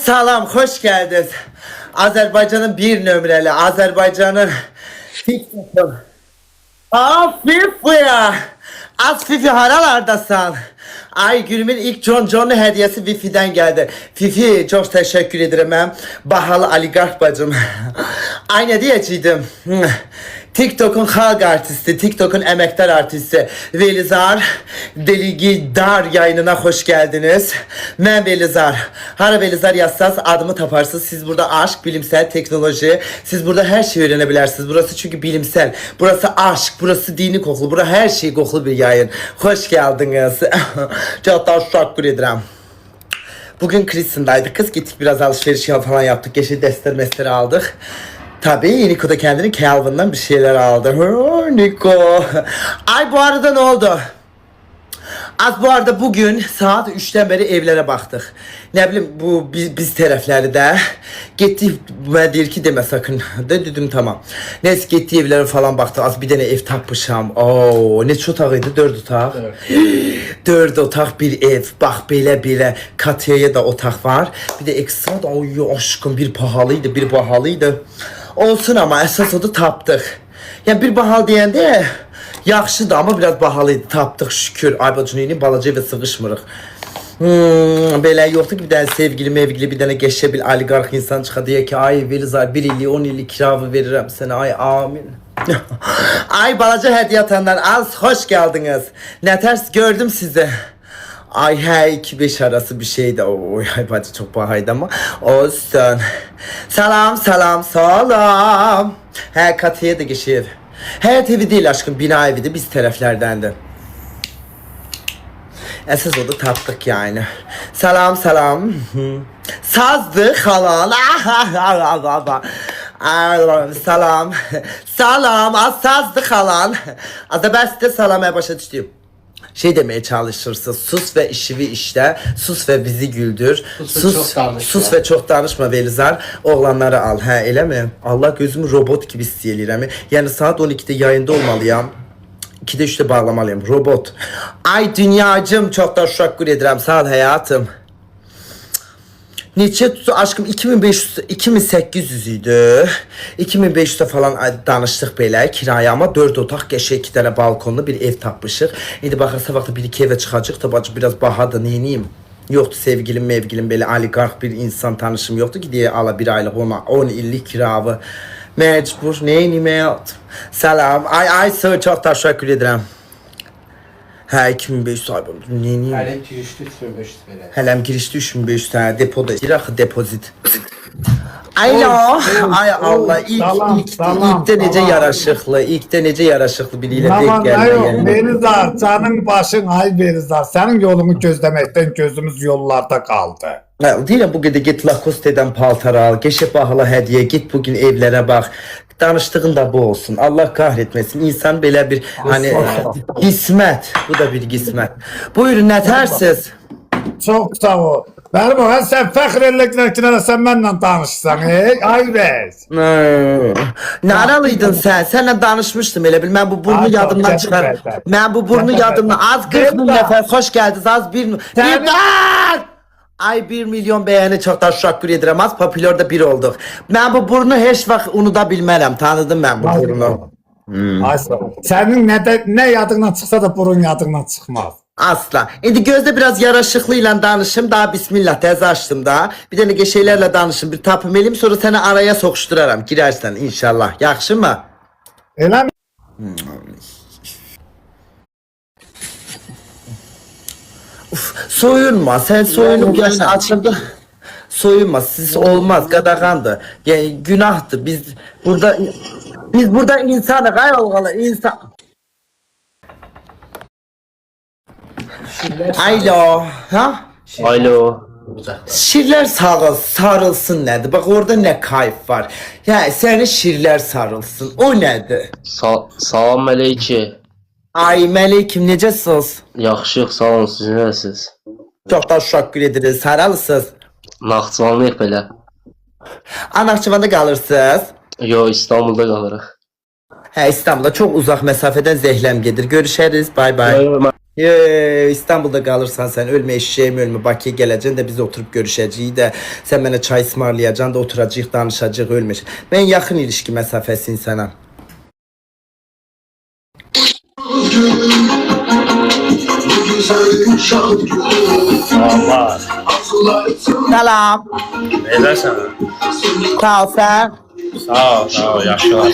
Salam, hoş geldiniz. Azerbaycan'ın bir nömrəli, Azerbaycan'ın TikTok'un. Fifi ya. Az Fifi haralardasan? Ay günümün ilk John'lu hediyesi Fifi'den geldi. Fifi çok teşekkür ederim ben. Bahalı oligark bacım. Ay ne diyecektim? TikTok'un halk artisti, TikTok'un emektar artisti Velizar Deligidar yayınına hoş geldiniz. Ben Velizar. Hara Velizar yazsanız adımı taparsınız. Siz burada aşk, bilimsel, teknoloji. Siz burada her şeyi öğrenebilirsiniz. Burası çünkü bilimsel. Burası aşk, burası dini kokulu. Burası her şey kokulu bir yayın. Hoş geldiniz. Çok teşekkür ederim. Bugün Kristen'daydık. Kız gittik biraz alışveriş falan yaptık. Yeşil destleri aldık. Tabii Niko da kendini Calvin'dan bir şeyler aldı. Niko. Ay bu arada ne oldu? Bu arada bugün saat 3'ten beri evlere baktık. Ne bileyim bu biz tarafları da gitti ben deyir ki deme sakın. Dedim tamam. Neyse gitti evlere falan baktık. Az bir tane ev tapmışam. Oo ne çok otağıydı? 4 otaq. Evet. 4 otaq bir ev. Bak belə Katya'ya da otaq var. Bir de ekstra da oy aşkım bir pahalıydı. Olsun ama esas o da tapdık. Yani bir bahal deyəndə yaxşıdır amma biraz bahalıydı. Tapdıq şükür. Ay bacının balaca və sıkışmırıq. Belə yoxdur ki bir dənə sevgili bir dənə geçə bil oligark insan çıxa deyə ki ay Velizar 1 illik 10 illik kiravı verirəm sənə ay amin. Ay balaca hediye atanlar az hoş geldiniz. Ne ters gördüm sizi. Ay hey 2-5 arası bir şeydi. Oy ay bacı çok bahaydı ama olsun. Salam. He Katı'ya da geçir. Hayat evi değil aşkım, bina evidir, biz taraflardandı. Esas o da tatlık yani. Salam. Sazdı halan. Salam. Az sazdı halan. Az da ben size salamaya başa düştüm. Şey demeye çalışırsın. Sus ve işivi işte. Sus ve bizi güldür. Sus ve çok danışma Velizar. Oğlanları al. He öyle mi? Allah gözümü robot gibi istəyirəm. Yani saat 12'de yayında olmalıyam. 2'de 3'te bağlamalıyım. Robot. Ay dünyacım çok da teşekkür ederim. Sağ ol hayatım. Neçə tutu aşkım 2800 idi. 2500'də falan danışdıq belə kiraya ama 4 otaq qəşəng 2 dənə balkonlu bir ev tapmışıq. İndi baxırsa vaxtı 1-2 evə çıxacaq da bacı biraz bahadır neyniyim? Yoktu sevgilim belə oligark bir insan tanışım yoktu ki diye ala bir aylıq 10 illik kiravı. Mecbur neyniyim hayat? Salam. Ay sağ çok teşekkür ederim. Hə 2500 ay bunu neyniyim? Hələm girişli 3500 belə. Hələm girişli 3500 tane depoda. Axı depozit. Ay Allah ilkdə necə yaraşıqlı biriyle denk gəldi. Velizar canın başın ay Velizar. Senin yolunu gözlemekten gözümüz yollarda kaldı. Deyirəm bu qədər get Lacoste'dən paltar al, geçə bahalı hediye git bugün evlere bak. Danıştığın da bu olsun. Allah kahretmesin. İnsan belə bir hani qismət. Bu da bir qismət. Buyurun nə tərsiz? Çok sağ ol. Benim o sen fəxr eləklərkinə sen benimle danışsan. Ay ver. Ne aralıydın sen? Seninle danışmıştım elə bil. Ben bu burnu yadımdan çıkar. Ben bu burnu yadımdan. Az 40 bin nefer hoş geldiniz. Az bir Ay 1 milyon beğeni çok teşekkür ederim. Az popülerdə bir olduk. Ben bu burnu heç vaxt unuda bilmərəm. Tanıdım ben bu burnu. Ay sağ ol. Senin ne yadından çıksa da burun yadından çıkmaz. Asla. İndi gözde biraz yaraşıqlıyla danışım. Daha bismillah tez açtım daha. Bir dənə geçeylerle danışım. Bir tapım elim sonra seni araya sokuşturaram. Girersen inşallah. Yaxşı mı? Öyle mi? Soyunma. Sen soyunup yani açıldı. Soyunma. Siz olmaz. Qadağandır. Yani günahtır. Biz burada insanız. Ayolğalı insan. Alo. Ha? Alo. Şirler sarılsın nedir? Bak orada ne kayıp var. Ya seni şirler sarılsın. O nedir? Salam Mələkə. Ay melekim necəsiniz? Yaxşıyıq, sağ olun, siz nəsiniz? Çok da teşekkür ederiz. Saralısınız. Naxçıvanlıyıq belə. Naxçıvanda kalırsınız. Yo, İstanbulda qalırıq. Hə İstanbulda çok uzak mesafeden zehlem gedir. Görüşeriz. Bay bay. İstanbul'da kalırsan sen ölme eşeğim ölme Bakıya geleceksin de biz oturup görüşeceğiz de sen bana çay ısmarlayacaksın da oturacağız danışacağız ölme. Ben yakın ilişki mesafesi insanım. Allah. Selam. Edersen. Sağ ol sen. Sağ ol, yaşlı.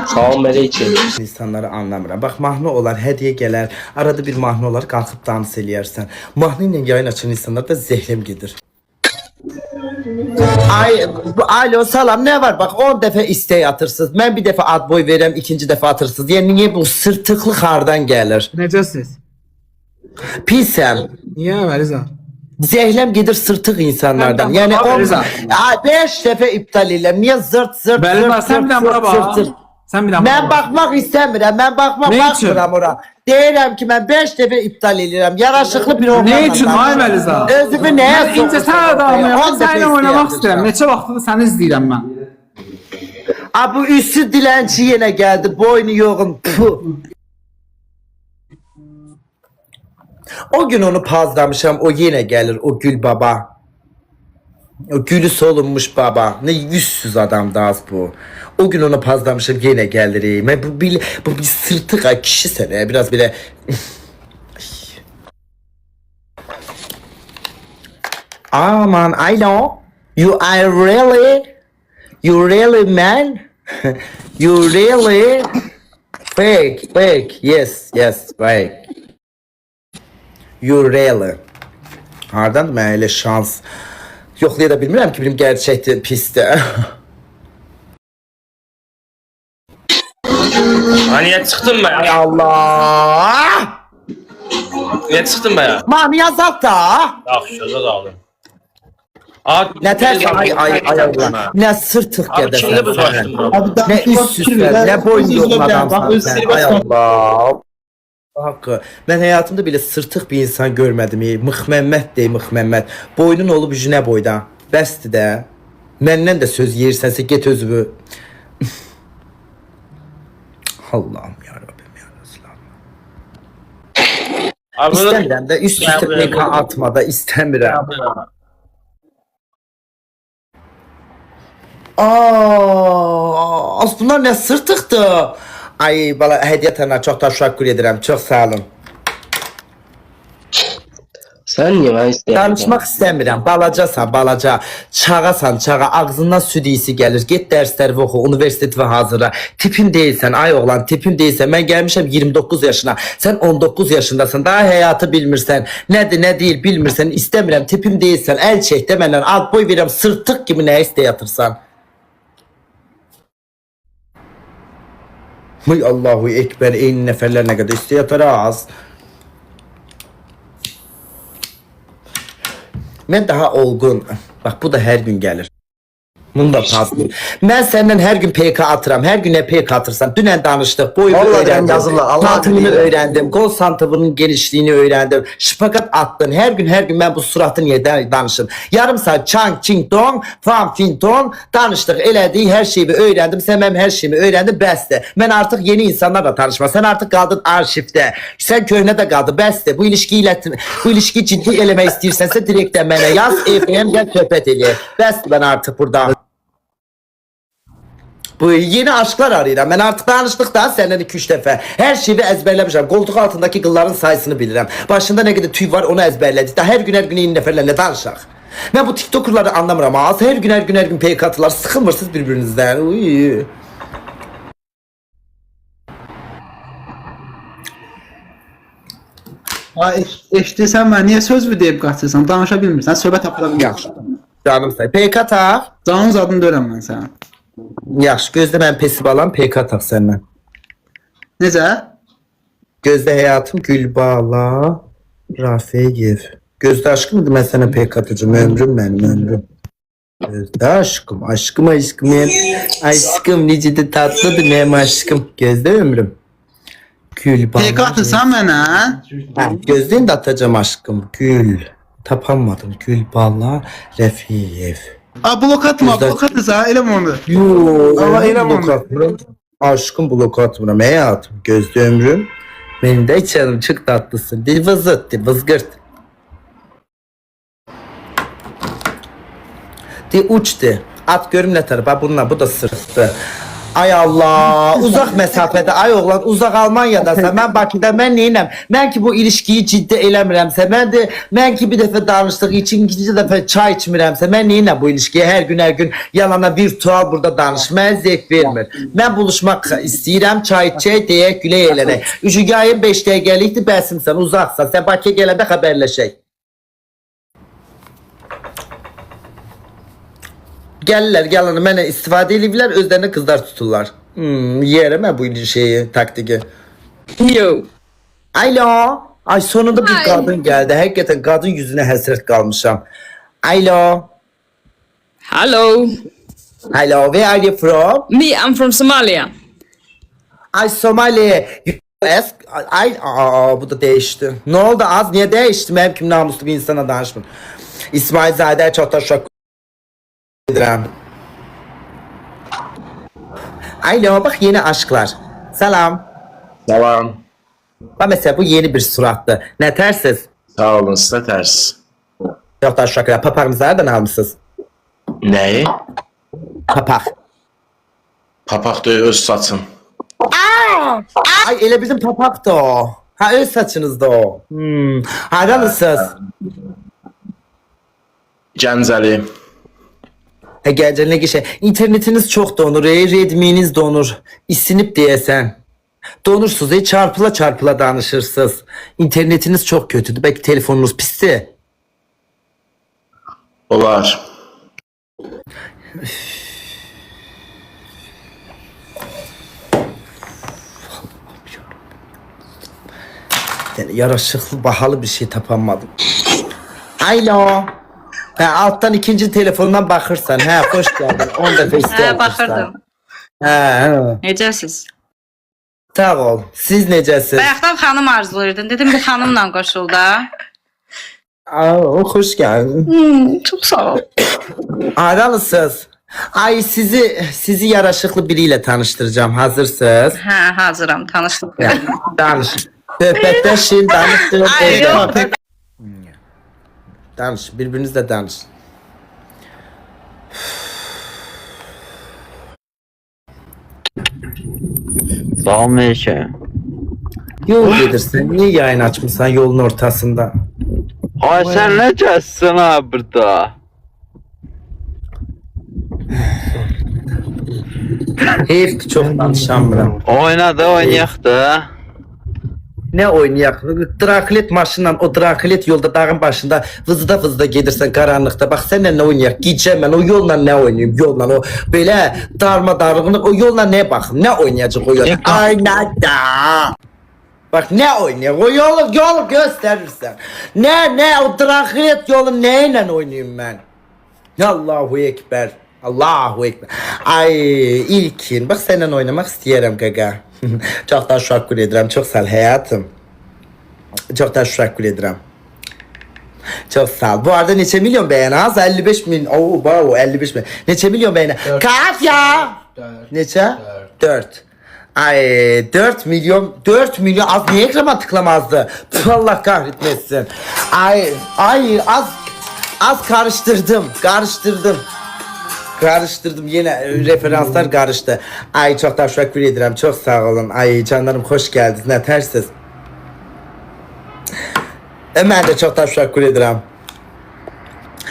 Salam belə içi. İnsanları anlamıram. Bak mahnı olar, hediye gelir. Arada bir mahnı olar, kalkıp dans eləyərsən. Mahnı ile yayın açan insanlar da zehlem gedir. Alo salam ne var bak 10 defa isteği atırsınız. Ben bir defa ad boy verem ikinci defa atırsınız. Yani niye bu sırtıklık hardan gelir? Necəsiz? Pisem. Niyə Əməlizə? Zehlem gedir sırtık insanlardan. Ben Yani bak, 5 defa iptal eylem. Niye zırt zırt Bəli, zırt bax, sən bir dənə bura bax. Sən bir dənə Ben bakmak istemiyorum. Ben bakmak Ne için? bakmıram ora. Deyirəm ki ben 5 defa iptal edirəm. Yaraşıklı bir oğlanla. Nə üçün ay Əməlizə? Özümü nəyə Mən incə sən adamıyam. Mən səninlə oynamaq istəyirəm. Neçə vaxtdır səni izləyirəm mən. Bu üstü dilenci yine geldi. Boynu yoğun. Puh. O gün onu pazlamışam. O yine gelir. O Gül baba. O gülü solunmuş baba. Ne yüzsüz adamdı az bu. O gün onu pazlamışım yine gelir. Bu bir sırtık kişi sene. Biraz bile... Aman I know. You really man. You really fake. Yes, fake. You really. Hardan mən elə şans yoxlaya da bilmirəm ki, benim gerçəkdir pisdir. Ha, niye çıktın be? Ay Allah! Niye çıktın be ya? Mahnı yazaq da. Yaxşı, söz aldım. Aa, Nə ters ay Allah. Nə sırtıq Abi, qədəsən. kimdə bu başladın bro? Nə üst-üstə, nə boyun yoxun adamsan sən. Ay Allah. Hakkı. Ben hayatımda bile sırtık bir insan görmedim. Mıhmemmet dey Mıhmemmet. Boynun olub yüzüne boyda. Bəsdir də. Məndən də söz yeyirsənsə get özümü. Allah'ım ya Rabbim ya Resulallah. Abi, bunu... İstəmirəm də üst üstə PK atma da istəmirəm. Bunlar ne sırtıqdır. Ay bala hədiyyətən çox təşəkkür edirəm. Çox sağ olun. Sən niyə mən istəyirəm? Danışmaq istəmirəm. Balacasan, balaca. Çağasan, çağa. Ağzından süd iyisi gəlir. Get dərsləri oxu, universitet və hazırla. Tipin deyilsən, ay oğlan, tipin deyilsən. Mən gəlmişəm 29 yaşına. Sən 19 yaşındasın. Daha həyatı bilmirsən. Nədir, nə deyil bilmirsən. İstəmirəm, tipim deyilsən. Əl çək də məndən. Ad boy verirəm. Sırtıq kimi nə istə yatırsan. Ay Allahu Ekber. Eyni nəfərlər nə qədər istə yatar az. Ben daha olgun. Bak bu da her gün gelir. Bunu da fazla. Ben senden her gün PK atıram. Her gün ne PK atırsan. Dünen danıştık. Boyumu öğrendim. Santimini öğrendim. Gol santiminin genişliğini öğrendim. Şıpakat attın. Her gün ben bu suratı niye danışın. Yarım saat çang çing dong fam fin ton danıştık. Elediği her şeyi öğrendim. Sen benim her şeyimi öğrendin. Beste. Ben artık yeni insanlarla tanışma. Sen artık kaldın arşivde. Sen köhne de kaldın. Beste. Bu ilişkiyi ciddi eleme istiyorsansa direkten bana yaz. Efendim gel köpet eli. Beste ben artık burada. Bu yeni aşklar arayıram. Ben artık danışdıktan senden 2-3 defa. Her şeyi ezberlemişim. Koltuk altındaki kılların sayısını bilirim. Başında ne kadar tüy var onu ezberledik. Her gün yeni neferlerle danışak. Ben bu tiktokerları anlamıram. Az her gün PK atılar. Sıkılmırsınız birbirinizden. Uy. Eşitirsən mən, niyə söz mü deyib qaçırsan? Danışa bilmirsən, söhbət apara bilmirsən. Yaxşı. Canım say. PK tak. Canın zadını dörəm mən sənə. Yaxşı. Gözde ben pesi balam PK tak senden. Necə? Gözde hayatım Gülbala Rafeyev. Gözde aşkım mıydı ben sana PK atacağım. Ömrüm benim ömrüm. Gözde aşkım. Aşkım benim. Aşkım nice de tatlıdır benim aşkım. Gözde ömrüm. Gülbala. PK atırsan mənə? Gözlüğünü de atacağım aşkım. Gül. Tapamadım. Gülbala Rafiyev. Blok atma, blok atırsa, eləmə onu. Yoo. Allah, elə blok bunu. atmıram. Aşkım blok atmıram hayatım. Gözde ömrüm. Benim de canım çok tatlısın. Dil vızıt, dil vızgırt. Dil uçtu. At görüm ne tarafa bununla bu da sırtı. Ay Allah, uzak mesafede ay oğlan uzak Almanya'dasan ben Bakıda ben neyim? Ben ki bu ilişkiyi ciddi eləmirəmsə, ben ki bir dəfə danışdıq için ikinci dəfə çay içmirəmsə, ben neyim bu ilişkiyə her gün yalana virtual burada danışmaya zevk vermir. Ben buluşmak istəyirəm, çay içək, deyək, gülək elənək. Üçügayın 5 dəqiqəlikdir, bəsimsən, uzaqsan, sən Bakıya gələndə xəbərləşək. Gelirler yalanı mənə istifadə edirlər, özlerine kızlar tuturlar. Yerim ben bu şeyi, taktiki. Yo. Alo. Ay sonunda bir Ay. kadın geldi. Hakikaten kadın yüzüne hasret kalmışam. Alo. Hello. Hello, where are you from? Me, I'm from Somalia. Ay Somali. US. Ay, bu da değişti. Ne oldu az? Niye değişti? Benim kim namuslu bir insana danışmam. İsmail Zade çok da şok ederim. Alo, bak yeni aşklar. Selam. Salam. Bak mesela bu yeni bir surattı. Ne tersiz? Sağ olun, sizə tərs. Çok da şok ederim. Papağınızı nereden almışsınız? Nəyi? Papaq. Papaq deyil, öz saçım. Ay elə bizim papaq da o. Ha öz saçınızda o. Haralısınız? Gəncəli. Ha geleceğin ne şey. İnternetiniz çok donur. Redmi'niz donur. İsinip diyesen. Donursuz. Çarpıla çarpıla danışırsınız. İnternetiniz çok kötüdür. Belki telefonunuz pisti. Olar. Yani yaraşıklı, bahalı bir şey tapanmadım. Alo. Ha, alttan ikinci telefondan bakırsan. Ha, hoş geldin. 10 dəfə istəyirsən. Baxırdım. Ha. Necəsiz? Sağ ol. Siz necəsiz? Bayaqdan xanım arzulayırdın. Dedim bu xanımla qoşul da. Aa, hoş geldin. Çox sağ ol. Haralısınız? Ay sizi yaraşıklı biriyle tanıştıracağım. Hazırsınız? Hə, hazıram. Tanışdıq. Danış. Söhbətləşin, danışın. Ay, yox. Danış, birbirinizle danış. Salam Melike. Yol gedirsən, niye yayın açmışsan yolun ortasında? Ay sen necəsin ha burada? Heyf ki çok danışamıram. Oyna da oynayaq da. Ne oynayaq? Draklet maşınla o draklet yolda dağın başında vızıda gedirsən qaranlıqda. Bax sənlə nə oynayaq? Gecə mən o yolla nə oynayım? Yolla o belə darmadağınlıq o yolla nə baxım? Nə oynayacaq o yol? Aynada. Bak ne oynayaq? O yolu göstərirsən. Ne o draklet yolu nə ilə oynayım mən? Allahu ekber. Allahu ekber. Ay ilkin. Bak seninle oynamak istəyirəm qaqa. Çok da şükür edirəm. Çok sağ ol hayatım. Çok da şükür edirəm. Çok sağ ol. Bu arada neçə milyon beğeni az? 55 milyon. Oo, wow, 55 milyon. Neçə milyon beğeni? Kaç ya? Neçə? 4. Ay 4 milyon az niye ekrana tıklamazdı? Puh, Allah kahretmesin. Ay az karıştırdım yine referanslar karıştı. Ay çok teşekkür ederim. Çok sağ olun. Ay canlarım hoş geldiniz. Ne tersiz? Ben de çok teşekkür ederim.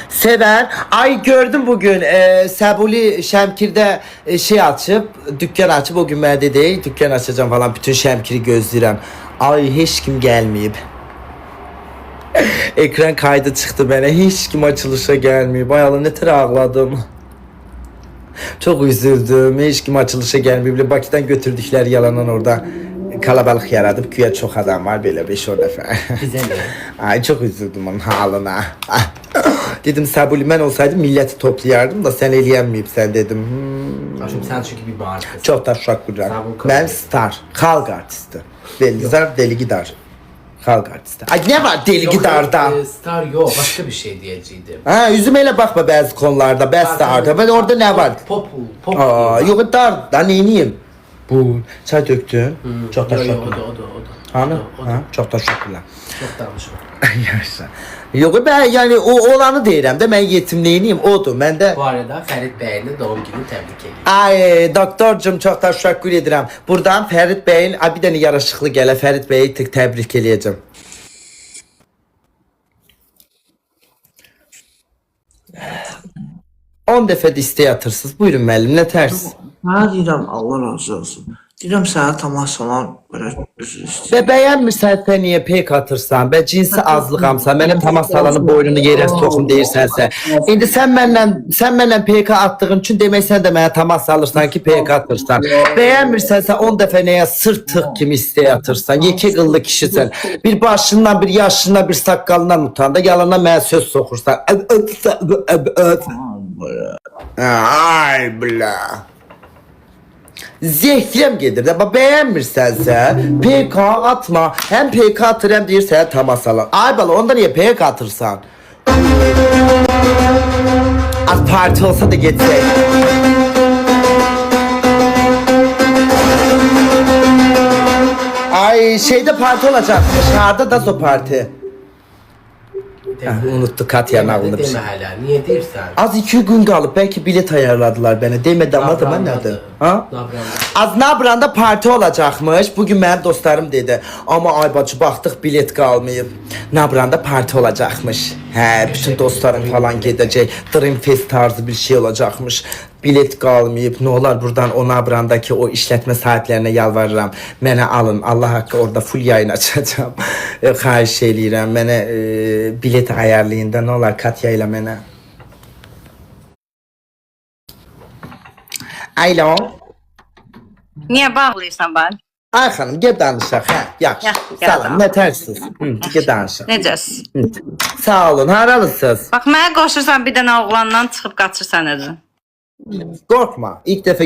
Sever. Ay gördüm bugün Səbuli Şəmkirdə şey açıp dükkan açıp o gün mən dedi dükkan açacağım falan bütün Şəmkiri gözləyirəm. Ay hiç kim gelmeyip. Ekran kaydı çıktı bana. Hiç kim açılışa gelmiyor. Bayağı ne tür ağladım. Çok üzüldüm. Hiç kim açılışa gelmiyor. Bile Bakıdan götürdükleri yalandan orada kalabalık yaradıp güya çok adam var böyle 5-10 defa. Ay çok üzüldüm onun halına. Dedim Səbuli ben olsaydım milleti toplayardım da sen eləyənməyib sen dedim. Şimdi sen çünkü bir bağırsın. Çok teşekkürler. Səbul Ben star, halk artisti. Belizar Deli Gidar. Halk artisti. Ay ne var Deli Gidar'da? Star yok başka bir şey diyeceydim. Ha yüzümeyle bakma bazı konularda, ben starda. Ben orada ne var? Pop. Aa, yok dar, da neyim? Bu çay döktün. Çok Yo, yo, o teşekkürler. da, o da, o da. Hani? O da. Ha? Çok teşekkürler. Çok danışma. Yaşa. Yok ben yani o olanı deyirəm də mən yetimliyiniyim odur. Mən də Bu arada Ferit Bey'in de doğum günü tebrik ediyorum. ay doktorcum çox təşəkkür edirəm. Buradan Fərid bəyin bir dənə yaraşıqlı gələ Fərid bəyi təbrik eləyəcəm. On dəfə də istək atırsınız. Buyurun müəllim, nə tərs? Hə deyirəm, Allah razı olsun. Deyirəm sənə tamaşalar belə üzr istəyirəm. Və bəyənmirsən sən niyə pek atırsan? Və cinsi azlığamsan, mənə təmas alanın boynunu yerə soxum deyirsənsə. İndi sən mənlə PK attığın üçün demək sən də mənə təmas alırsan ki, PK atırsan. Bəyənmirsənsə 10 dəfə nəyə sırtıq kimi istək atırsan. Yekə qıllı kişisən. Bir başından, bir yaşından, bir saqqalından utan da yalandan mənə söz soxursan. Ay bla. Zehrem gedir de bəyənmirsənsə PK atma. Hem PK atır hem deyir sənə təmas alan. Ay bala onda niye PK atırsan? Az parti olsa da getsək. Ay şeyde parti olacak. Dışarıda da o parti. Unuttu Katya'nın ağlını bir şey. Deme hala. Niye dersen? Az 2 gün qalıb belki bilet ayarladılar bana. Demedi ama da ben nerede? Ha? Nabranda. Az Nabranda parti olacakmış. Bugün mənim dostlarım dedi. Ama ay bacı baxdıq bilet qalmayıb. Nabranda parti olacakmış. Hə, bütün dostlarım falan gedəcək. Dream Fest tarzı bir şey olacakmış. Bilet qalmayıb. Ne olar buradan o Nabrandakı o işletme sahiplerine yalvarıram. Mənə alın. Allah haqqı orada full yayın açacağım. Xahiş eləyirəm. Mənə bilet ayarlayın da ne olar Katya ilə mənə. Alo. Niye bağlıysan ben? Ay xanım, gel danışaq, hə, yaxşı. Gəl Salam, danış. nə tərsiz? Gel danışaq. Necəsin? Sağ olun, haralısınız? Bax mənə qoşursan bir dənə oğlandan çıxıb qaçırsan özün. Qorxma, ilk dəfə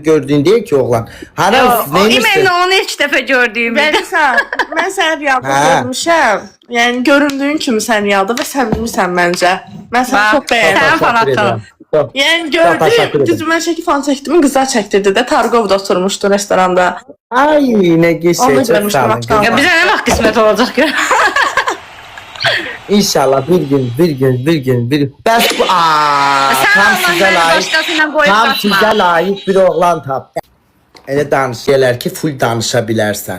gördüyün deyil ki oğlan. Haralısınız, O neymişsin? imenlə onu ilk dəfə gördüyüm. Bəlisən, mən səni riyalda Hə. görmüşəm. Yəni göründüyün kimi sən riyalda və səmimisən məncə. Mən səni çox bəyəndim. Sən fanatım. Yəni Çox təşəkkür gördüm, ederim. düzü mən şəkil falan çəkdim, qızlar çəkdirdi də, Targovda oturmuşdu restoranda. Ay, nə Onu geçir, çok görmüşdüm, sağ olun. haqqı Ya bizə nə vaxt qismət olacaq ki? İnşallah bir gün. Bəs bu, Sən tam Allah sizə məni layıq, başqasıyla qoyub tam qaçma. sizə layıq bir oğlan tap. Elə danışırlar ki, full danışa bilərsən.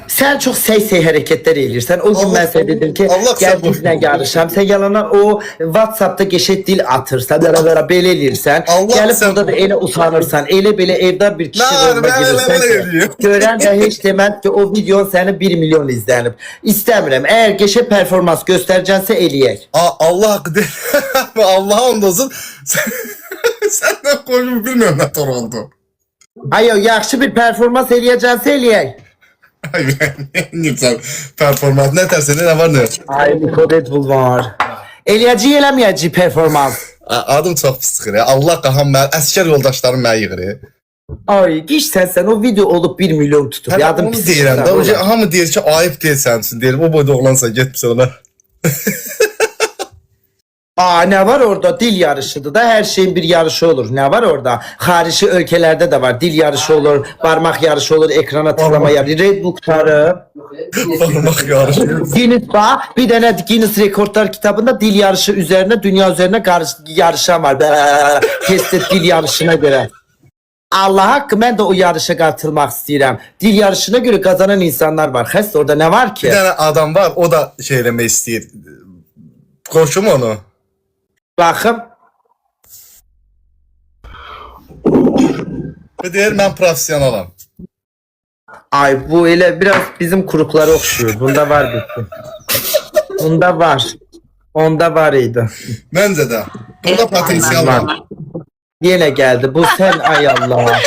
Sen çok sey hareketler edirsən. O gün mən sənə dedim ki, gel bizlə yarışam. Sən yalandan o WhatsApp'da geçet dil atırsan, belə eləyirsən. Gəlib burada da elə utanırsan, elə belə evdə bir kişi roluna girirsən. Görən də heç deməz ki, o videon səni 1 milyon izlənib. İstəmirəm. Əgər geçet performans göstərəcənsə eləyək. Allah haqqı deyil. Allah ondasın. Səndən qoyum bilmirəm nə tor oldu. Ayo, yaxşı bir performans eləyəcənsə eləyək. Necə performans nə tərsən nə var nə? Ay, Red Bull var. Eləyəcək, eləməyəcək performans. Adım çox pis çıxır. Allah qaham mən əskər yoldaşlarım məni yığır. Ay, gişsən sən o video olub 1 milyon tutub. Hə, Yadım onu pis. deyirəm də. O hamı deyir ki, ayıb deyil sənsin. Deyir, o boyda oğlansan, getmisən ona. Aa, ne var orada? Dil yarışıdır da, her şeyin bir yarışı olur. Ne var orada? Harici ülkelerde de var. Dil yarışı olur, parmak yarışı olur, ekrana tıklama yarışı. Red Bull kutarı. Parmak yarışı. Guinness var. Bir tane Guinness Rekortlar kitabında dil yarışı üzerine, dünya üzerine yarışan var. Test et dil yarışına göre. Allah hakkı, ben de o yarışa katılmak istedim. Dil yarışına göre kazanan insanlar var. Xəst orada ne var ki? Bir tane adam var, o da şey eləmək istəyir. Qoşum onu. Bakım. Və deyir, mən professionalam. Ay, bu elə biraz bizim kuruklara okşuyor. Bunda var bir şey. Bunda var. Onda var idi. Məncə də. Burada potensial var. Yine geldi. Bu sen ay Allah.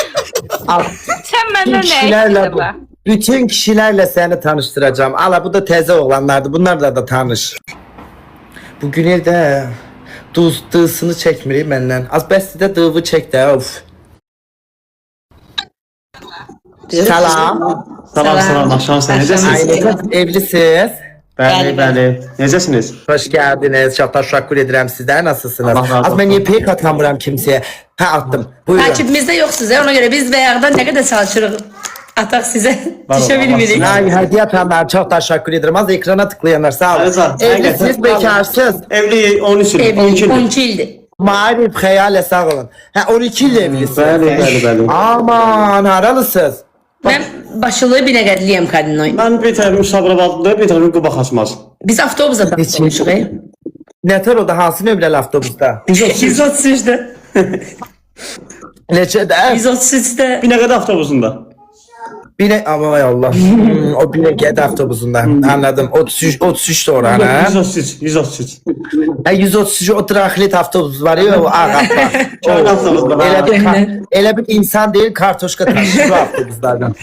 Sən məndən nə Kişilerle bu. istədin? Bütün kişilerle seni tanıştıracağım. Ala bu da teze oğlanlardı. Bunlarla da tanış. Bugün evde dığısını çekmeyeyim benden. Az bəsdə də dığıvı çek de of. Salam. Salam, axşam sən necəsən? Aileniz evlisiniz. Bəli, bəli. Necəsiniz? Hoş geldiniz. Çok teşekkür ederim sizden. Nasılsınız? Allah razı Az ben olsun. niye pek atamıram kimseye? Ha attım. Buyurun. Takipimizdə yoxsuz, ona görə biz bayaqdan nə qədər çalışırıq. Ataq sizə düşə bilmirik. Ay hediye atanlar çok teşekkür ederim. Az ekrana tıklayanlar sağ olun. Rıza, Evlisiniz, bekarsız. Evli 13 il, 12 Evlilik il. 12 ildir. Marif, hayale sağ olun. Ha 12 yıl evlisiniz. Bəli. Aman haralısınız. Mən başlığı Binəqədliyəm Kadinoy. Mən bir tərəfim Sabirabadlıdır, bir tərəfim Quba Xaçmaz. Biz avtobusda baxmışıq. Neter o da hansı nömrəli avtobusda? 133-də. Neçədə? 133-də. Binəqədi avtobusunda. Aman ay Allah. O Binəqədi avtobusunda. Anladım. 33 de oran ha. 133. 133 o traklit avtobus var ya o ağ. Çayın avtobusunda. Elə bir insan değil kartoşka taşıyor avtobuslardan.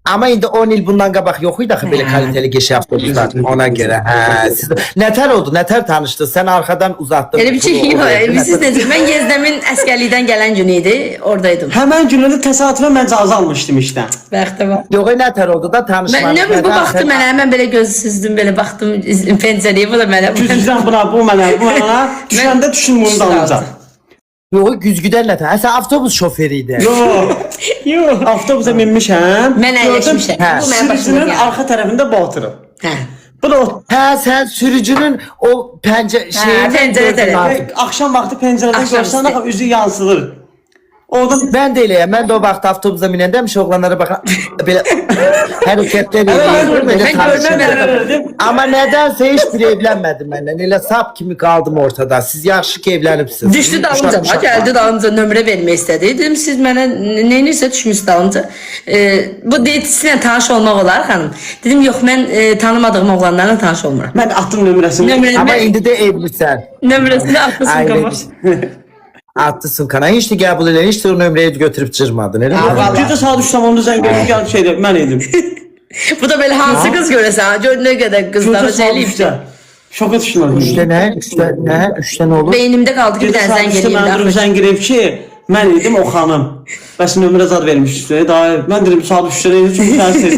Ama indi 10 il bundan qabaq yox idi axı belə kaliteli geçi avtobuslar ona görə. Hə, siz nətər oldu? Nətər tanışdınız? Sən arxadan uzatdın. Elə bir şey yox. Siz necə? Mən Yezdəmin əskərlikdən gələn günü idi. Oradaydım. Həmən günü təsadüfən mən cazı almışdım işdən. Bəxtə var. Yox, nətər oldu da tanışmaq? Mən nə bilim, bu baxdı mənə, mən belə göz süzdüm, belə baxdım pəncərəyə, bu da mənə. Güzgüdən buna, bu mənə. Düşəndə düşün bunu dalınca. Yox, güzgüdən nətər? Hə, sən avtobus şoförü idin. Yox, avtobusa minmişəm. Mən əyləşmişəm. Hə, Bu mənim başıma Sürücünün gəldi. arxa tərəfində bu oturub. Hə. Bu da o. Hə, sən sürücünün o pəncərə tərəfi. Axşam vaxtı pəncərədən Axşam görsən üstü. axı üzü yansıdır. Orada Ben de eləyəm. Mən də o vaxt avtobusa minəndə həmişə oğlanlara baxan belə hərəkətlər edirdim. Belə Mən tanışırdım. görməm. Amma nədənsə heç biri evlənmədi məndən. Elə sap kimi qaldım ortada. Siz yaxşı ki evlənibsiniz. Düşdü dalınca, gəldi dalınca nömrə vermək istədi. Dedim siz mənə nəyinirsə düşmüş dalınca. Bu deyir sizinlə tanış olmaq olar xanım. Dedim yox mən tanımadığım oğlanlarla tanış olmuram. mən attım nömrəsini. Amma indi də evlisən. Nömrəsini atmışım Aynen. qama. Atdısın kana. Heç də qəbul elə, heç də o nömrəyi götürüb çırmadın. Elə mi? Gücə saat 3 tamamda zəng edib gəlib şeydə mən idim. Bu da belə hansı qız görəsən? Gör nə qədər qızlara Gücə saat şeyləyib. 3-də. Şoka düşdüm. Üçdə nə? Üçdə nə olur? Beynimdə qaldı ki bir dənə zəng Mən durub eləyim. zəng edib ki mən idim o xanım. Bəs nömrə zad vermiş üstünə. Daha mən dedim saat 3-də idi çünki təsir.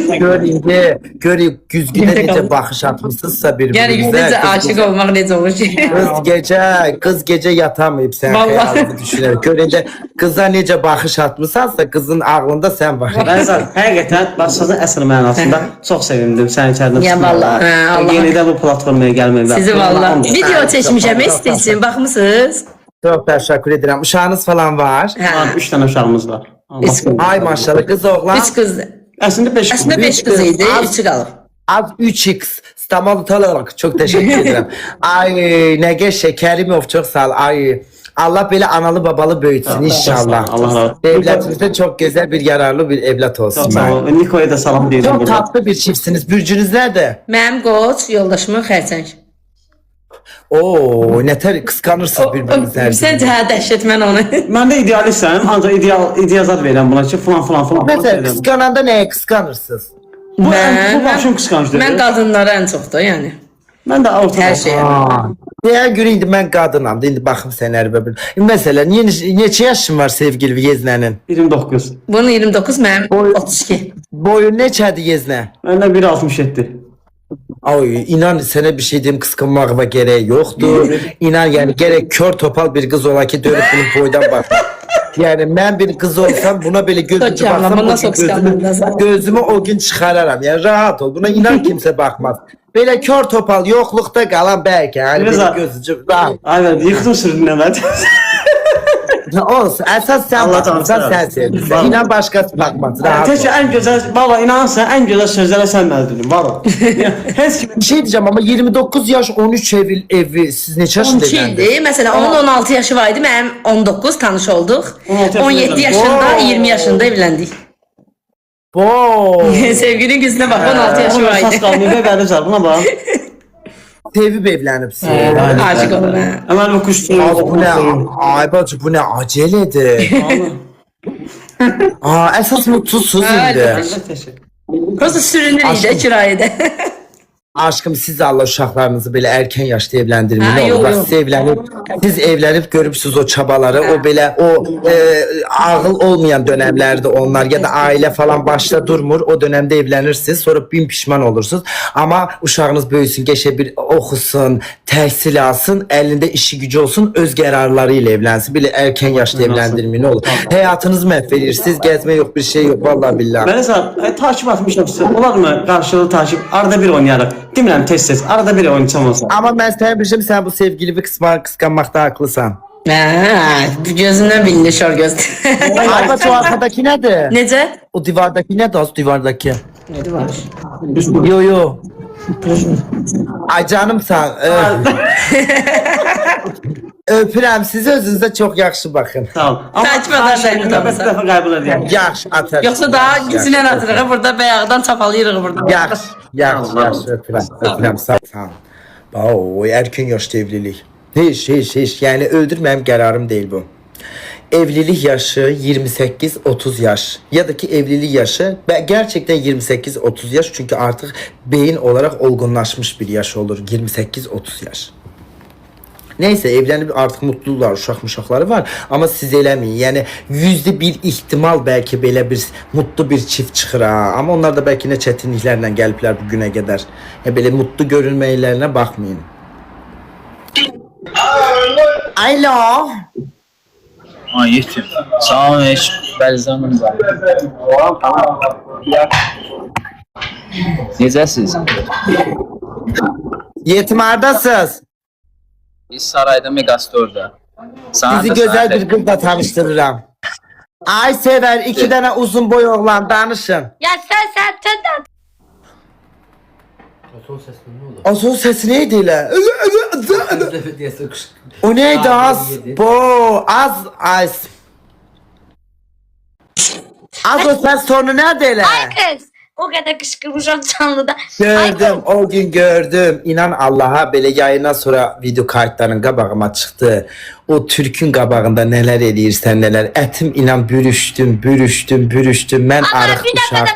Gör güzgüdə necə baxış atmışsınızsa Yəni bir-birinizə. necə aşiq olmaq necə olur ki? Kız gece yatamayıp sen Vallahi. hayalini düşünerek. Görünce kıza nece bakış atmışsansa kızın ağlında sen bak. Bəzən həqiqətən bax sözün əsl mənasında çox sevindim sənin içəridə. Ya vallahi, Allah. Yenidə bu platformaya gəlməkdə. Sizi valla. Video çəkmişəm, istəyirsin, baxmısınız? Çok teşekkür ederim. Uşağınız falan var. Hə. 3 dənə uşağımız var. Allah Üç- korusun. Ay maşallah kız oğlan. 3 qızdır. Əslində 5 Əslində 5 qız idi, 3'ü qalıb. Az 3x. Stamol olarak çok teşekkür ederim. Ay Nege Şekerimov çok sağ ol. Ay Allah böyle analı babalı büyütsün inşallah. Allah razı olsun. Evlatınızda çok güzel bir yararlı bir evlat olsun. Çox sağ ol. Nikoya da salam deyirəm Çok burada. tatlı bir çiftsiniz. Bürcünüz nerede? Mənim qoç, yoldaşımın xərçəng. Oo, neter kıskanırsınız birbirinizden. Sən hə dəhşət mən onu. Mən də idealistəm, ancaq ideal zad verirəm buna ki falan. Mesela kıskananda neye kıskanırsınız? Bu başım qısqancdır. Mən qadınlara ən çox da yəni. Mən də orta. Hər şeyə. Diğer gün indi ben kadınam. İndi baxım sen her bir. Mesela neçə yaşın var sevgili Yeznənin? 29. Bunun 29, mənim 32. Boyun neçədir Yeznə? Məndə 1.67. Ay inan sana bir şey diyeyim kıskanmağıma gereği yoktur. İnan yani gerek kör topal bir kız ola ki dönüp bunun boydan bak. Yani ben bir kız olsam buna böyle gözümü Çok yanlış, baksam nasıl kıskandın? gözümü o gün çıkararım. Yani rahat ol. Buna inan kimse bakmaz. Böyle kör topal yoklukta kalan belki. Yani Biraz benim gözüm rahat. Aynen, yıxdım sürüdün əvvəl. Olsun. Esas sen Allah bakmazsan tanrısı sen olsun. sevdin. İnan başkası bakmaz. Rahat ol. Tək ən gözəl, valla inanırsan, ən gözəl sözlərə sən məzdurum, valla. Heç kim Bir şey diyeceğim ama 29 yaş 13 evi siz neçə yaşında 12 evlendiniz? idi. Məsələn, onun 16 yaşı var idi, mənim 19 tanış olduq. 16 17 yaşında, 20 yaşında evləndik. Wow. Sevgilinin gözünə bax, 16 yaşı var sas idi. qalmayıb və bəli buna bax. Sevip evlenipsin. Aşıq olun. hə. Əməl bu kuşdu. Bu ne? Ay bacı bu ne aceledir. Aa esas mutsuzsuz indi. Prosta sürünür idi kirayədə. Aşkım siz Allah uşaqlarınızı belə erken yaşta evlendirmeyin. Ha, Ne yok, olur. Bak, yok. siz evlenip görüpsüz o çabaları, o belə o ağıl olmayan dönemlerde onlar ya da aile falan başta durmur. O dönemde evlenirsiniz. Sonra bin pişman olursunuz. Ama uşağınız böyüsün, geçe bir okusun, təhsil alsın, elinde işi gücü olsun, öz qərarlarıyla evlensin. Belə erken yaşta evlendirmeyin. Ne olur. Hayatınızı məhvedirsiniz. Gezme yok, bir şey yok. Vallahi billahi. Mən isə takip atmışam sizə. Olarmı qarşılıqlı takip? Arada bir oynayarıq. Demirəm tez-tez. Arada bir oynayacam olsa. Ama ben sana bir şey, sen bu sevgili kıskanmakta haklısın. Gözündən bilinir şor göz. Aybaç o arkadaki nedir? Necə? O divardaki nedir? O divardaki. Nədir var? Yo yo. Ay canım sen. Öpürəm sizi, özünüzə çox yaxşı baxın. Sağ ol. Amma Takip edersen növbəti dəfə qəbul edəcəm. Yaxşı atar. Yoxsa daha gücünə atırıq. Burada bayaqdan çapalayırıq burada. Yaxşı öpürəm sağ ol. Bao, erken yaşta evlilik. Hiç yani öldürmem kararım değil bu. Evlilik yaşı 28-30 yaş ya da ki evlilik yaşı gerçekten 28-30 yaş çünkü artık beyin olarak olgunlaşmış bir yaş olur 28-30 yaş. Neyse evlenip artık mutlulular, uşaqları var ama siz eləmeyin. Yani %1 ihtimal belki belə bir mutlu bir çift çıxır ha. Ama onlar da belki ne çetinliklerle gelipler bugüne kadar. Ya böyle mutlu görünmelerine bakmayın. Alo. Ay yetim. Sağ ol eş. Bəzəmin var. Necəsiz? Yetim hardasınız? Biz sarayda Megastor'da. Sizi güzel bir kızla tanıştırırım. Ay sever 2 tane uzun boy oğlan danışın. Ya sen de. Son sesli ne olur? O son sesi neydi öyle? Lafı diye sıkış. O neydi az? Az. Az o ses tonu nerede öyle? Kız. O kadar kışkırmışam canlıda. Gördüm, o gün gördüm. İnan Allah'a böyle yayından sonra video kayıtların qabağıma çıktı. O Türk'ün qabağında neler eləyirsən neler. Etim inan bürüştüm. Ben arıq uşaq.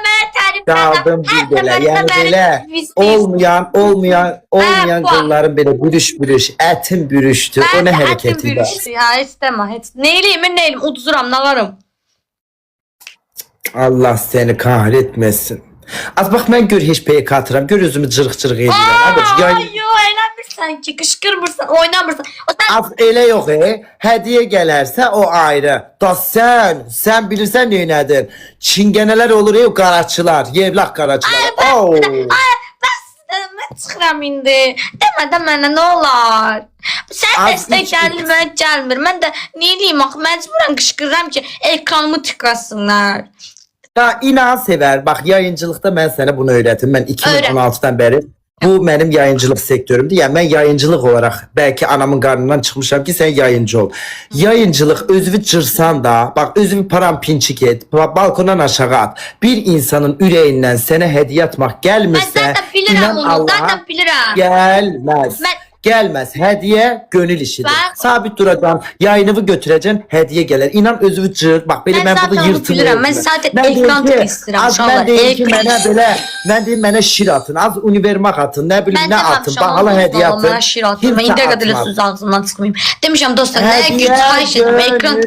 Qaldım bir belə. Yani belə olmayan qılların belə bürüş. Etim bürüştü. O ne hareketi var? Ya isteme. Neyliyim ben neylim? Uduzuram nağarım. Allah seni kahretmesin. Az bak ben gör hiç pek atıram. Gör özümü cırıq edirəm. Ay yo eğlenmirsən ki, kışkırmırsan, oynamırsan. Az elə yox hediye gələrsə o ayrı. Da sen bilirsən neynədir? Çingeneler olur qaraçılar, yevlaq qaraçılar. Mən çıxıram indi. Demə mənə nə olar? Sən dəstəklərin mənə gəlmir. Mən də neyliyim axı? Məcburan qışqırıram ki, ekranımı tıkasınlar. Ya inan sever. Bak yayıncılıkta ben sana bunu öğretim. Ben 2016'dan beri bu benim yayıncılık sektörümdür. Yani ben yayıncılık olarak belki anamın karnından çıkmışam ki sen yayıncı ol. Yayıncılık özünü cırsan da bak özünü parampinçik et. Balkondan aşağı at. Bir insanın yüreğinden sana hediye atmak gelmirse Ben zaten bilirəm onu. Zaten bilirəm. gelmez. Gelmez. Hediye gönül işidir. Sabit duracaksın. Yayınımı götüreceksin. Hediye gelir. İnan özünü cır. Bak benim ben burada yırtılıyorum. Ben zaten ekran tık istedim. Ben deyim ki mənə belə. Ben deyim mənə şir atın. Az univermak atın. Ne bileyim ne atın. Bahala hediye atın. Ben şir atın. Ben indi qədər söz ağzımdan çıxmayayım. Demişəm dostlar nə güc xahiş edirəm.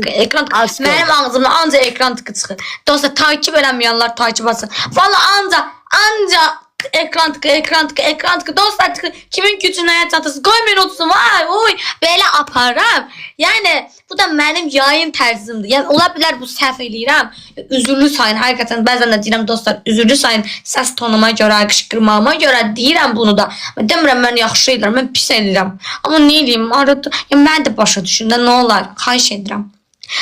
Ekran tık. Mənim ağzımdan ancaq ekran tıkı çıxır. Dostlar takip eləməyənlər takip atsın. Valla ancaq ekran tıkı dostlar tıkı kimin gücünə çatırsın qoymayın otursun vay oy belə aparam yani bu da mənim yayın tərzimdir yani ola bilər bu səhv eləyirəm üzürlü sayın həqiqətən bəzən də deyirəm dostlar üzürlü sayın səs tonuma görə qışqırmağıma görə deyirəm bunu da demirəm mən yaxşı eləyirəm mən pis eləyirəm amma nə eləyim arada yəni mən də başa düşündə nə olar xahiş edirəm.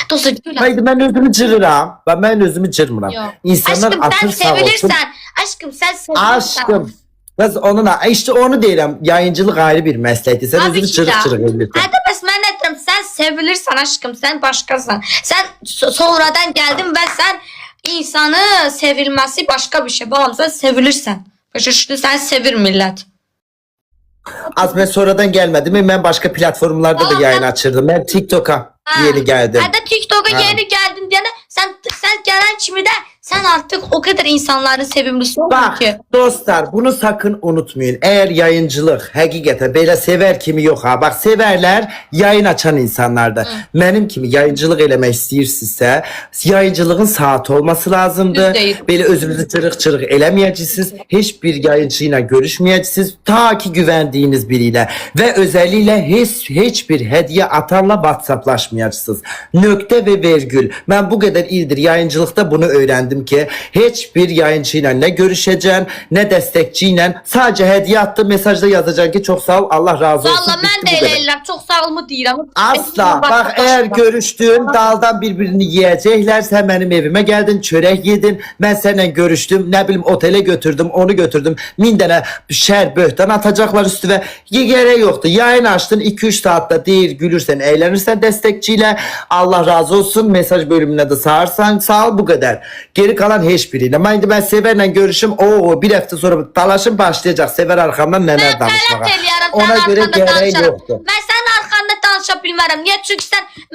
Dostlar haydi ben özümü cırıram. Ben özümü cırmıram. İnsanlar aşkım atır sen sağ olsun. sevilirsen aşkım sen sevilirsen. Aşkım. Kız onunla işte onu deyirəm. Yayıncılık ayrı bir meslektir. Sen özünü cırıq edirsən. Hadi bəs mən nə deyirəm? Sen sevilirsən aşkım. Sen başkasan. Sen sonradan geldin ve sen insanı sevilmesi başka bir şey. Balam sen sevilirsen. Başa düşdün? Sen sevir millet. Az ben sonradan gelmedim. Ben başka platformlarda da yayın açırdım. Ben TikTok'a yeni geldim. Hadi TikTok'a yeni geldin diyene sen gelen kimi de Sen artık o kadar insanların sevimlisi oldun Bak ki. dostlar bunu sakın unutmayın. Eğer yayıncılık hakikaten böyle sever kimi yok ha. Bak severler yayın açan insanlarda. Benim kimi yayıncılık eləmək istəyirsinizsə yayıncılığın saati olması lazımdır. Düz deyil. Böyle özünüzü çırıq eləməyəcəksiniz. Hiçbir yayıncı ile görüşməyəcəksiniz. Ta ki güvendiğiniz biriyle ve özellikle hiçbir hediye atanla WhatsApplaşmayacaqsınız. Nöqtə ve virgül. Ben bu kadar ildir yayıncılıkta bunu öğrendim ki hiçbir yayıncı ile ne görüşeceksin ne destekçi ile sadece hediye attı mesajda yazacaksın ki çok sağ ol Allah razı olsun. Valla Bitti mən də bu kadar. elə eləyirəm. Çox sağ olmu deyirəm. Asla. Bak eğer görüştün daldan birbirini yiyecekler sen benim evime geldin çörek yedin ben seninle görüştüm ne bileyim otele götürdüm onu götürdüm 1000 tane şer böhtan atacaklar üstüne gerek yoktu yayın açtın 2-3 saatte değil gülürsen eğlenirsen destekçiyle Allah razı olsun mesaj bölümüne de sağırsan sağ ol bu kadar geri kalan hiçbiriyle ben Sever'le görüşüm o bir hafta sonra dalaşım başlayacak Sever arkamdan neler Mən danışmağa qələt eləyərəm. ona Sənin göre arxanda gereği danışaram. yoktu. Mən sənin arxanda danışa bilmərəm. Niyə? Çünki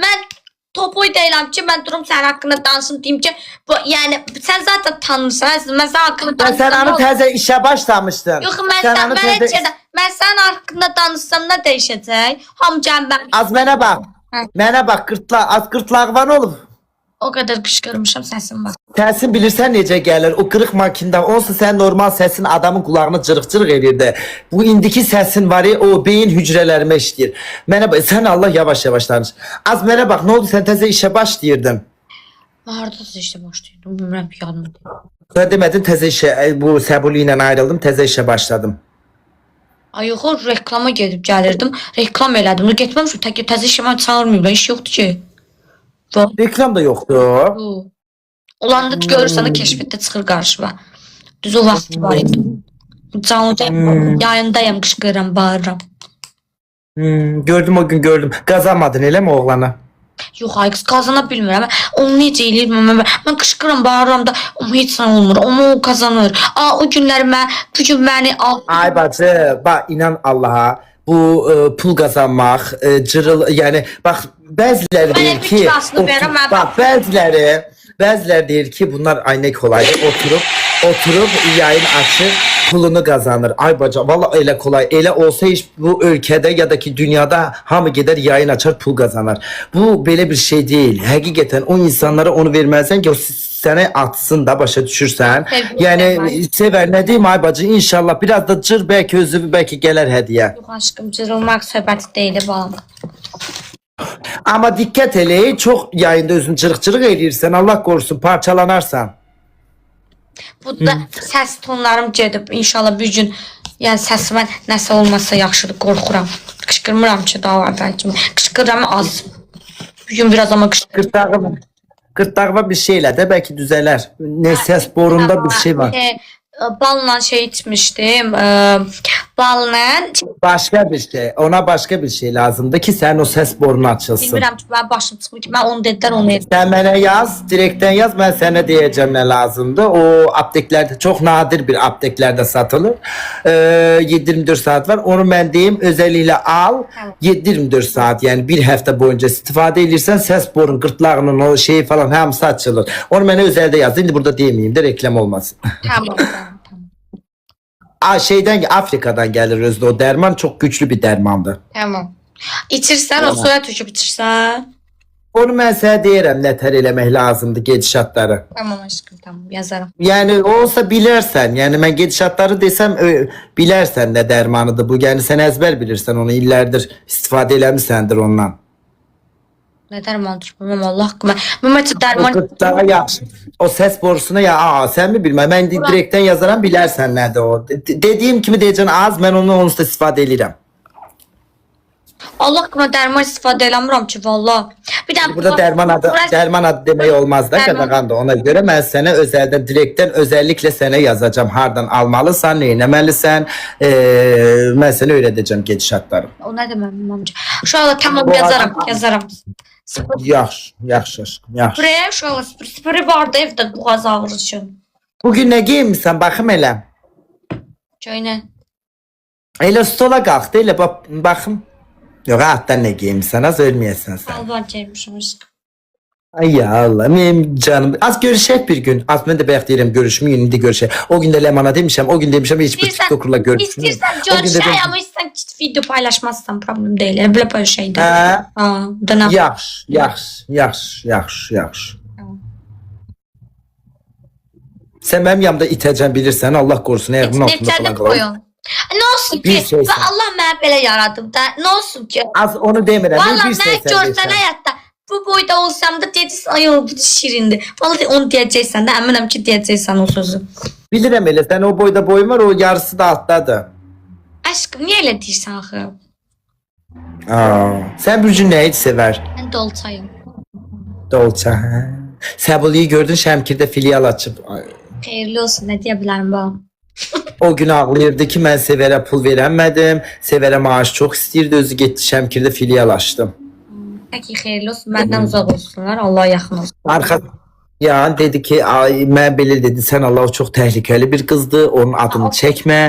mən topoy deyiləm ki, mən durum sənin haqqında danışım deyim ki, bu yəni sən zaten tanırsan, mən sənin haqqında Ben sen danışsam. onu teze işe başlamıştın. Yox, mən Sen sən onu mən heç teze- yerdə mən sənin haqqında danışsam nə dəyişəcək? Hamı gəlməm. Az mənə bak. Hə. Mənə bak az gırtlaq var oğlum. O qədər qışqırmışam səsim var. Səsin bilirsən necə gəlir. O qırıq makindən olsa sən normal səsin adamın qulağını cırıq-cırıq edirdi. Bu indiki səsin var ya o beyin hücrələrimə işləyir. Mənə bax sən Allah yavaş-yavaş danış. Az mənə bax nə oldu sən təzə işə başlayırdın. Hardasa işte başlayırdım. Bilmirəm yadıma deyil. Sən demədin təzə işə bu Səbuli ilə ayrıldım, təzə işə başladım. Ay yox, reklama gedib gəlirdim. Reklam elədim. Getməmişəm. Təzə işə mən çağırmıyorum. İş yoxdur ki. Reklam da yoxdur. Olanda görürsən də keşfətdə çıxır qarşıma. Düz o vaxt var idi. Canlıdayım, yayındayım, qışqırıram, bağırıram. Gördüm o gün gördüm. Qazanmadın elə mi oğlana? Yox, ay qız qazana bilmirəm. Onu necə eləyirəm? Mən qışqırıram, bağırıram da amma heç nə olmur. Amma o qazanır. O günlər bu gün məni al. Ay bacı, bak inan Allah'a bu pul kazanmaq, cırıl yani bak bəziləri Mən deyir bir ki kirasını verəm, mən bak bəziləri deyir ki bunlar ay ne kolaydı oturup yayın açıp pulunu kazanır. Ay baca valla öyle kolay. Öyle olsa hiç bu ülkede ya da ki dünyada hamı gider yayın açar pul kazanır. Bu böyle bir şey değil. Hakikaten o insanlara onu vermezsen ki o seni atsın da başa düşürsen. Yani sever ne diyeyim ay bacı inşallah biraz da cır belki özü belki gelir hediye. Yox aşkım, cırılmaq söhbəti deyil balam. Ama dikkat ele çok yayında özün cırıq-cırıq eləyirsən Allah korusun parçalanarsan. Bu da səs tonlarım gedib. İnşallah bir gün yəni səsimə nəsə olmasa yaxşıdır, qorxuram. Qışqırmıram ki, daha əvvəl kimi. Qışqırıram az. Bir gün biraz ama qışqırıram. Gırtlağıma bir şeyle de belki düzeler. Ne ses borunda bir şey var. Balla şey içmişdim. Balla Başka bir şey. Ona başka bir şey lazımdı ki sen o ses borunu açılsın. bilmirəm ki, mən başım çıxmır ki, mən onu dedilər, onu etdim. Sen bana yaz, direkten yaz ben sana diyeceğim ne lazımdı. O apteklerde çok nadir bir apteklerde satılır. 7-24 saat var. Onu ben diyeyim özelliğiyle al. 7-24 saat yani bir hafta boyunca istifade edilirsen ses borun gırtlağının o şeyi falan hamısı açılır. Onu bana özelde yaz. Şimdi burada diyemeyeyim de reklam olmasın. Tamam. Şeyden Afrika'dan gelir özde o derman çok güçlü bir dermandı. Tamam. İçirsən, o suya töküb içirsən. Onu ben sana deyirəm nətər eləmək lazımdı gedişatları. Tamam aşkım, tamam, yazarım. Yani olsa bilersen yani ben gedişatları desem bilersen ne dermanıdır bu. Yani sen ezber bilirsen onu illerdir istifade eləmişsəndir ondan. Nə dərmandır bilməm, Allah haqqında. Məhəmməd dərman Daha yaxşı. O ses borusuna ya sen mi bilmem ben direkten yazaram bilersen nədir o. Dediğim kimi deyəcəksən az ben onu onsuz da istifade eləyirəm. Allah haqqında dərman istifadə eləmirəm ki, valla. Bir də Burada derman adı demək olmaz da Dərman. qadağan da ona göre ben sana özelden direkten özellikle sana yazacağım hardan almalısan ne eləməlisən ben sana öyrədəcəm gedişatları. o nə deməm bilməm ki. Uşaqlar tamam yazaram. Yaxşı aşkım yaxşı. Buraya uşaqlar sıfırı vardı evdə boğaz ağrı üçün. Bugün ne giymişsən baxım elə. Köynə. Elə stola qalxdı elə baxım. Yox altdan ne giymişsən az ölməyəsən sən. Alvar geymişim aşkım. Ay ya Allah benim canım. Az görüşek bir gün. Az ben de belki derim görüşmeyi indi görüşek. O gün de Leman'a demişim. O gün demişim hiçbir TikToker'la görüşmüyorum. İstersen görüşək ama istsən video paylaşmazsan problem değil. Belə böyle şeydir. Ha, Dana. yaxşı. Sen benim yanımda itəcən bilirsən. Allah korusun. Ayağımın altında falan Necədir qalar. koyun? Ne olsun Bir ki? şey Və sen. Allah mənə belə yaradıb da. Ne olsun ki? Az onu demirəm. Valla Bir şey mən sen görsən deyirsən. həyatda bu boyda olsam da deyəcəksən ay o bu şirindir. Vallahi onu deyəcəksən də əminəm ki deyəcəksən o sözü. Bilirəm elə. Sen o boyda boyun var. O yarısı da alttadır. Aşkım niyə elə deyirsən axı? Sen Bürcün neyi sever? Mən dolçayım. Dolça. Səbuliyi gördün Şəmkirdə filial açıb. Ay. Xeyirli olsun nə deyə bilərəm bu? O gün ağlayırdı ki mən Severə pul verəmədim. Severə maaş çox istəyirdi. Özü getdi Şəmkirdə filial açdım. Peki xeyirli olsun. Məndən uzaq olsunlar. Allah'a yaxın olsun. Arxa ya dedi ki ay mən belə dedi sən Allah o çox təhlükəli bir qızdı. Onun adını çəkmə.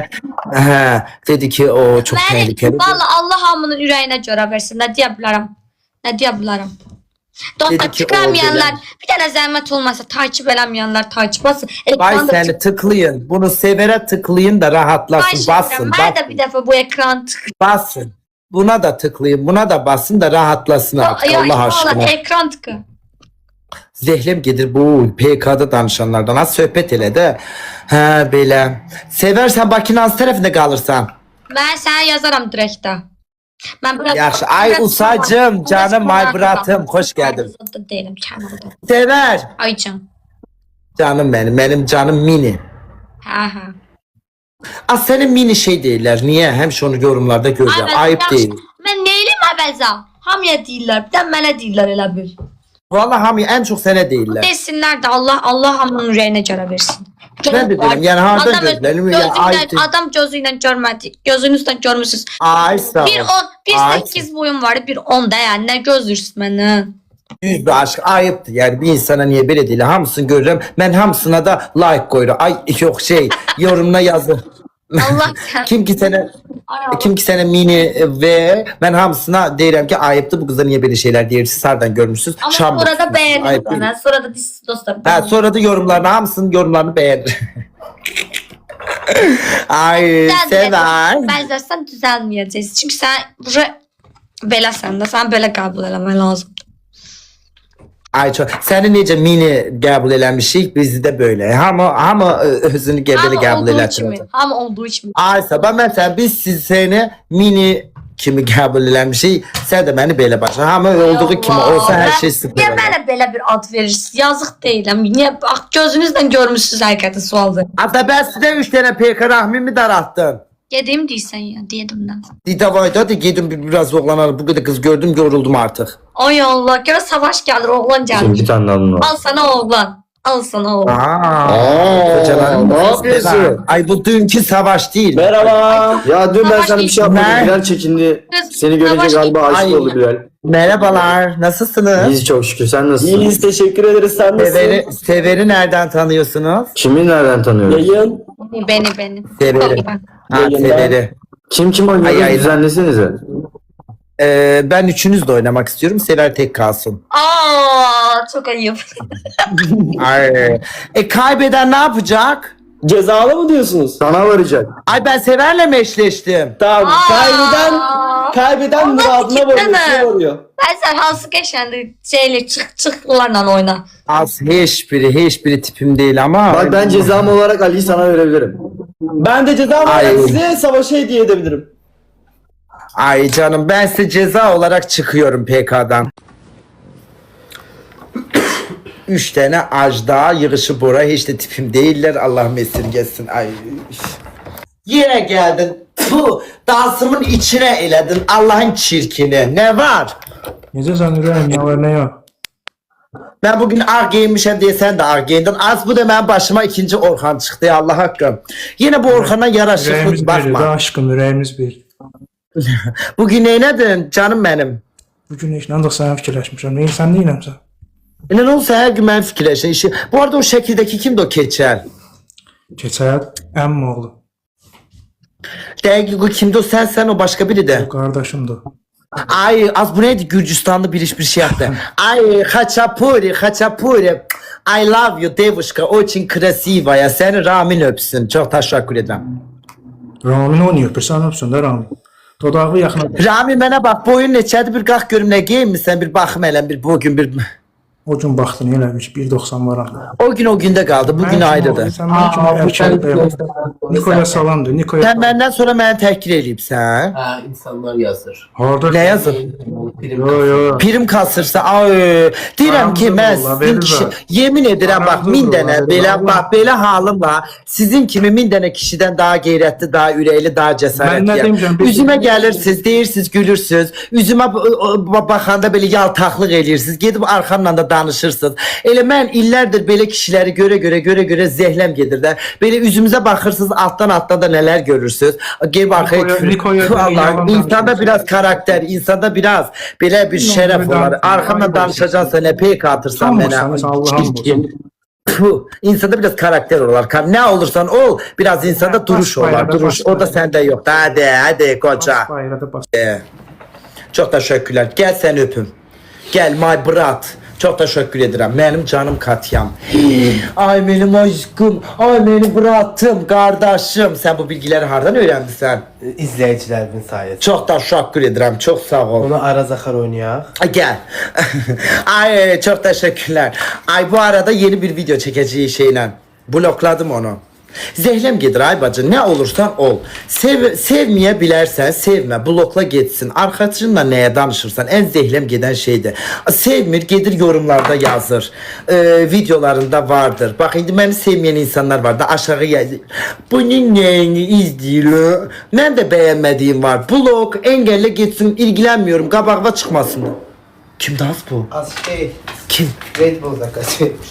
Hə, dedi ki o çox təhlükəli. Valla Allah hamının ürəyinə görə versin. Nə deyə bilərəm? Nə deyə bilərəm? Dostlar Dedi ki, o tıklamayanlar, belə- bir dənə zəhmət olmasa takip eləməyənlər takip basın. Vay səni tıklayın. Bunu Severə tıklayın da rahatlasın. Basın. Mən də bir dəfə bu ekran Basın. Buna da tıklayın. Buna da basın da rahatlasın artık Allah aşkına. Ekran tıkı. Zehlem gedir bu PK'da danışanlardan. Az söhbət elə də. Hə belə. Seversən Bakının hansı tərəfində qalırsan? Mən sənə yazaram direktdə. Mən biraz Yaxşı. Ay Usacım, canım, my bratım, xoş gəldin. Deyiləm kənarda. Sever. Ay can. Canım benim canım mini. Hə. Az senin mini şey deyirlər. Niyə? Həmişə onu yorumlarda görürəm. Ayıp deyil. Mən neylim əvəzə? Hamıya deyirlər, bir də mənə deyirlər elə bir. Vallahi hamı ən çox sənə deyirlər. Desinlər də Allah hamının ürəyinə görə versin. Mən də deyirəm, yəni hardan gözlərim? Yəni ayıp deyil. Adam gözü ilə görmədi. Gözünüzdən görmüsünüz. Ay sağ ol. Bir 10, bir Ay, 8 boyum var, bir 10 da yəni nə gözlürsün məndən? Düz bir aşk ayıptır. Yani bir insana niye belə deyil? Hamısını görürəm. Mən hamısına da like koyuram. Ay yok şey yorumuna yazın. Allah sən. Kim ki sənə mini ve ben hamısına deyirəm ki ayıptır bu kızlar niye böyle şeyler deyir. Siz hardan görmüşsünüz? Amma Şam sonra da bakıyorsunuz. bəyənin Ayıp değil. bana. Sonra da dostlar. Ha, sonra da yorumlarını hamısının yorumlarını beğenir. Ay sever. Bəzərsən düzəlməyəcəksən. Çünki sən beləsən də, sən belə qəbul eləmək lazımdır. Ay çok. Seni necə mini qəbul eləmişik bizdə böyle. Hamı özünü gebeli qəbul elətir. Hamı olduğu kimi. Ay sabah mesela biz seni mini kimi qəbul eləmişik. Sən də məni belə başla. Hamı olduğu kimi olsa hər şey süper. Niyə mənə belə bir ad verirsiniz? Yazıq deyiləm. Niyə bax gözünüzlə görmüşsünüz həqiqətən sualdır. Ata ben size 3 tane PK rahmimi daralttım. Gedim deyirsən ya, dedim də. Didavayda da gidin biraz oğlanlar bu kadar kız gördüm yoruldum artık. Ay Allah, görə savaş gəlir, oğlan gəlir. Bir tane alın var. Al sana oğlan. Al sana oğlan. Kocaman. ne yapıyorsun? Ay bu dünkü savaş değil. Merhaba. Ya dün ben Savaş sana bir şey yapmadım. değil. Bilal çekindi. Kız, Seni görünce savaş galiba değil. aşık Ay. oldu Bilal. Merhabalar. Nasılsınız? İyiyiz çok şükür. Sen nasılsın? İyiyiz, teşekkür ederiz. Sen nasılsın? Sever'i nereden tanıyorsunuz? Kimi nereden tanıyorsun? Yayın. Beni. Sever'i. Ha, Yayında. Sever'i. Kim Ay, oynuyor? ay. Düzenlesenize. Ben üçünüz de oynamak istiyorum. Sever tek kalsın. Aa, çok ayıp. Ay. Kaybeden ne yapacak? Cezalı mı diyorsunuz? Sana varacak. Ay ben Sever'le mi eşleştim? Tamam. Kaybeden muradına Olmaz ki, varıyor. Varıyor. Ben sen hansı geçendi şeyle çıktılarla oyna. Az hiçbiri tipim değil ama. Bak ben cezam olarak Ali'yi sana verebilirim. Ben de ceza olarak Ay. size savaşa hediye edebilirim. Ay canım ben size ceza olarak çıkıyorum PK'dan. 3 tane ajda yığışı bora hiç de tipim değiller Allah'ım esirgesin. Ay. Yine geldin. Puh, dansımın içine eledin Allah'ın çirkini. Ne var? Necəsən ürəyim? Ne var ne yok? Ben bugün ağ giyinmişim diye sen de ağ giyindin. Az bu da benim başıma ikinci Orhan çıktı ya Allah hakkı. Yine bu Orhan'a yaraşıklı bakma. aşkım ürəyimiz bir. Bugün neynedin canım benim? Bugün heç ancaq sənə fikirləşmişəm. Neyin sən deyirəmsə? Ne olsa her gün ben fikirleşen işi. Bu arada o şekildeki kimdi o keçel? Keçəyət əmim oğlu. Dəqiq o kimdi o sen o başka biri de. Qardaşımdır. Ay az bu neydi Gürcistanlı bir iş bir şey yaptı. Ay haçapuri. I love you devuşka. Очень krasiva ya. Seni Ramin öpsün. Çok teşekkür ederim. Ramin oynuyor. Sən öpsün də Ramin. Dodağı yaxına. Ramin mənə bax boyun neçədir bir qalx görüm nə geyinmisən bir baxım eləm bir bugün bir. O gün baxdın eləmiş 1.90 var axı. O gün o gündə qaldı. Bugün ayrıdır. Sən mən kimi erkək Nikoya salamdır. Nikoya. Sən məndən sonra məni təhqir eləyibsən. Ha insanlar yazır. Harda? Nə yazır? Yo. Prim kasırsa ay deyirəm ki mən sizin kişi yemin edirəm bax 1000 dənə belə bax belə halım var. Sizin kimi 1000 dənə kişidən daha qeyrətli, daha ürəkli, daha Mən nə cəsarətli. demişəm? Üzümə gəlirsiniz, deyirsiniz, gülürsüz. Üzümə baxanda belə yaltaqlıq eləyirsiniz. Gedib arxamla da danışırsınız. Elə mən illərdir belə kişiləri görə zehləm gedir də. Belə üzümüzə baxırsınız, altdan da nələr görürsüz. Gedib arxaya Nikoya Allah, insanda biraz karakter, insanda biraz belə bir şərəf olar. Arxamla danışacaqsan, nə peyk atırsan mənə. Allah'ım. Puh, insanda biraz karakter olar. Ne olursan ol, biraz insanda duruş olar. Duruş, o da sende yok. Hadi koca. Çok teşekkürler. Gel sen öpüm. Gel my brat. Çok teşekkür ederim. Benim canım Katyam. Ay benim aşkım. Ay benim bratım, kardeşim. Sen bu bilgileri hardan öğrendin? İzleyicilerin sayesinde. Çok teşekkür ederim. Çok sağ ol. Onu Araz Akar oynayak. Gel. Ay çok teşekkürler. Ay bu arada yeni bir video çekeceği şeyle. Blokladım onu. Zehlem gedir ay bacı ne olursan ol. Sevmeye bilərsən sevmə blokla getsin. Arxaçınla nəyə danışırsan en zehlem geden şeydir. Sevmir gedir yorumlarda yazır. Videolarında vardır. Bak indi məni sevməyən insanlar var da aşağı yazır. Bunun neyini izləyir? Mən də bəyənmədiyim var. Blok engelle getsin ilgilenmiyorum qabağıma çıkmasın. Kim daha bu? Az şey. Kim? Red Bull'da kaçırmış.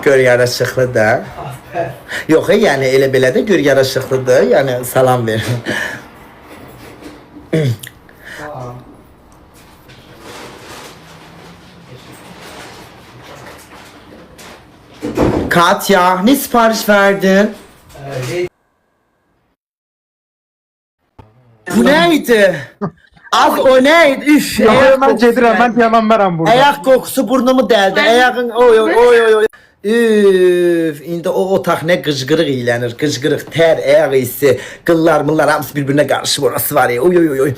Gör yaraşıqlı da. Yox, yəni elə belə də gör yaraşıqlıdır. Yəni salam ver. Katya, ne sipariş verdin? Bu neydi? Az o neydi? Üf, Mən gedirəm, mən yaman məram burada. ayak kokusu burnumu deldi. Ayağın oy. Üf, indi o otaq nə qıcqırıq iylənir. Qıcqırıq, tər, ayaq hissi, qıllar, mıllar hamısı bir-birinə qarışıb orası var ya. Oy.